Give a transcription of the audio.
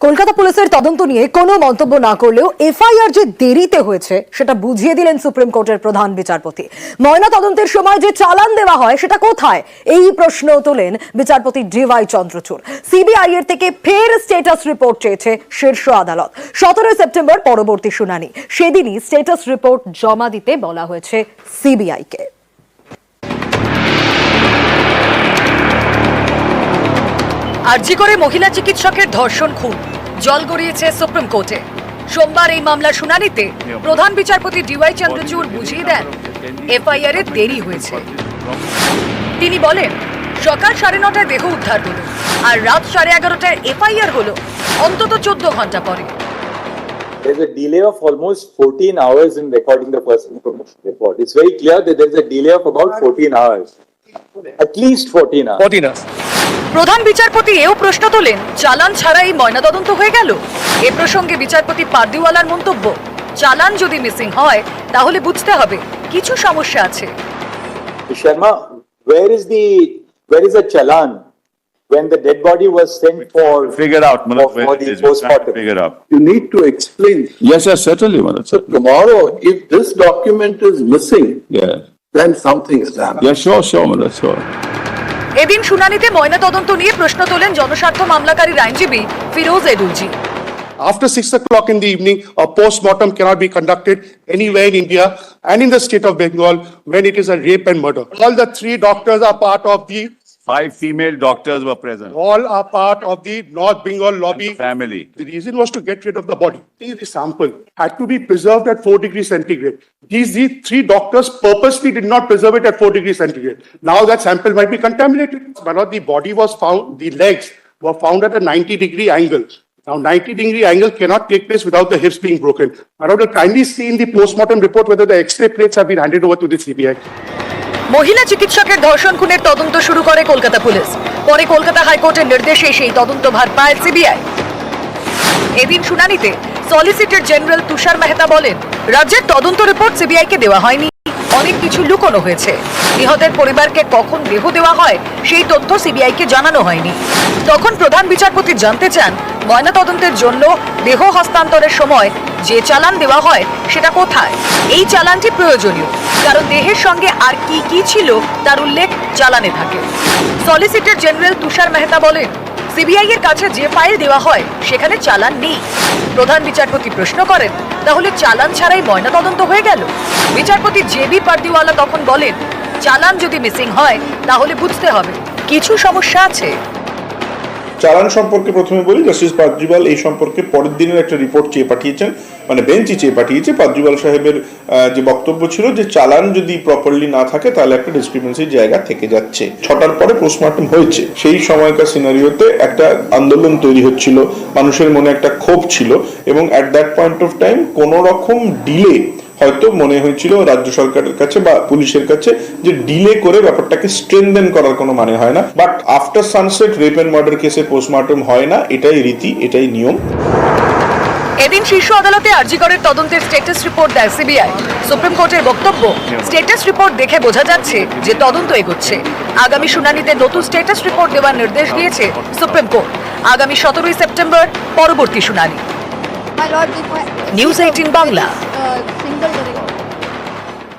কলকাতা পুলিশের তদন্ত নিয়ে কোনো মন্তব্য না করলেও এফআইআর যে দেরিতে হয়েছে সেটা বুঝিয়ে দিলেন সুপ্রিম কোর্টের প্রধান বিচারপতি। ময়না তদন্তের সময় যে চালান দেওয়া হয় সেটা কোথায়, এই প্রশ্ন তোলেন বিচারপতি ডিওয়াই চন্দ্রচূড়। সিবিআই এর থেকে ফের স্ট্যাটাস রিপোর্ট চেয়েছে শীর্ষ আদালত। 17 সেপ্টেম্বর পরবর্তী শুনানি, সেদিনই স্ট্যাটাস রিপোর্ট জমা দিতে বলা হয়েছে সিবিআই কে। আরজি করে মহিলা চিকিৎসকের ধর্ষণ খুন, জল গড়িয়েছে সুপ্রিম কোর্টে। সোমবার এই মামলার শুনানিতে প্রধান বিচারপতি ডিওয়াই চন্দ্রচূড় বুঝিয়ে দেন এফআইআর এর দেরি হয়েছে। তিনি বলেন, সকাল 9:30টায় দেহ উদ্ধার হলো আর রাত 11:30টায় এফআইআর হলো অন্তত 14 ঘন্টা পরে। There's a delay of almost 14 hours in recording the first information report. It's very clear that there's a delay of about 14 hours. At least 14 hours. 14 hours. প্রধান বিচারপতি এও প্রশ্ন তোলেন, চালান ছাড়াই ময়নাতদন্ত হয়ে গেল। এ প্রসঙ্গে বিচারপতি পারদিওয়ালার মন্তব্য, চালান যদি মিসিং হয় তাহলে বুঝতে হবে কিছু সমস্যা আছে। Sharma, where is the chalan when the dead body was sent for figure out for the postmortem? figure out. You need to explain. Yes, yes, certainly, Manoj. So tomorrow, if this document is missing, Yeah. then something is happening. Yeah, sure, Manoj, sure. এদিন শুনানিতে ময়নাতদন্ত নিয়ে প্রশ্ন তোলেন জনস্বার্থ মামলাকারীর আইনজীবী Firoz Edulji. After 6 o'clock in the evening, a post-mortem cannot be conducted anywhere in India and in the state of Bengal when it is a rape and murder. All the 3 doctors are part of the 5 female doctors were present. all are part of the North Bengal lobby. Family. The reason was to get rid of the body. The sample had to be preserved at 4 degrees centigrade. These 3 doctors purposely did not preserve it at 4 degrees centigrade. Now that sample might be contaminated. But the body was found, the legs were found at a 90-degree angle. Now 90-degree angle cannot take place without the hips being broken. I want to kindly see in the post-mortem report whether the X-ray plates have been handed over to the CBI. মহিলা চিকিৎসকের ধর্ষণ খুনের তদন্ত শুরু করে Kolkata police. পরে কলকাতা হাইকোর্টের নির্দেশে সেই তদন্তভার পায় সিবিআই। এদিন শুনানিতে সলিসিটর জেনারেল তুষার মেহতা বলেন, রাজ্যের তদন্ত রিপোর্ট সিবিআই কে দেওয়া হয়নি, অনেক কিছু লুকোনো হয়েছে। নিহতের পরিবারকে কখন দেহ দেওয়া হয় সেই তথ্য সিবিআই কে জানানো হয়নি। তখন প্রধান বিচারপতি জানতে চান, ময়নাতদন্তের জন্য দেহ হস্তান্তরের সময় যে চালান দেওয়া হয় সেটা কোথায়। এই চালানটি প্রয়োজনীয়, কারণ দেহের সঙ্গে আর কি কি ছিল তার উল্লেখ চালানে থাকে। সলিসিটর জেনারেল তুষার মেহতা বলেন, সিবিআই এর কাছে যে ফাইল দেওয়া হয় সেখানে চালান নেই। প্রধান বিচারপতি প্রশ্ন করেন, তাহলে চালান ছাড়াই ময়নাতদন্ত হয়ে গেল? বিচারপতি জেবি পারদিওয়ালা তখন বলেন, চালান যদি মিসিং হয় তাহলে বুঝতে হবে কিছু সমস্যা আছে। চালান সম্পর্কে প্রথমে বলি, জাস্টিস পারদিওয়াল এই সম্পর্কে পরের দিনের একটা রিপোর্ট চেয়ে পাঠিয়েছেন, মানে বেঞ্চই চেয়ে পাঠিয়েছে। পারদিওয়াল সাহেবের যে বক্তব্য ছিল যে চালান যদি প্রপারলি না থাকে তাহলে একটা ডিসক্রিপেন্সির জায়গা থেকে যাচ্ছে। 6টার পরে পোস্টমর্টম হয়েছে, সেই সময়কার সিনারিওতে একটা আন্দোলন তৈরি হচ্ছিল, মানুষের মনে একটা ক্ষোভ ছিল এবং at that point of time কোনো রকম ডিলে হয়তো মনে হয়েছিল রাজ্য সরকারের কাছে বা পুলিশের কাছে যে ডিলে করে ব্যাপারটাকে স্ট্রেনদেন করার কোনো মানে হয় না। But after sunset rape and murder কেসে পোস্টমর্টম হয় না, এটাই রীতি, এটাই নিয়ম। এদিন শীর্ষ আদালতে আরজি করের তদন্তের স্ট্যাটাস রিপোর্ট দেয় সিবিআই। সুপ্রিম কোর্টের বক্তব্য, স্ট্যাটাস রিপোর্ট দেখে বোঝা যাচ্ছে যে তদন্ত এগোচ্ছে। আগামী শুনানিতে নতুন স্ট্যাটাস রিপোর্ট দেওয়ার নির্দেশ দিয়েছে সুপ্রিম কোর্ট। আগামী 17 সেপ্টেম্বর পরবর্তী শুনানি। নিউজ 18 বাংলা।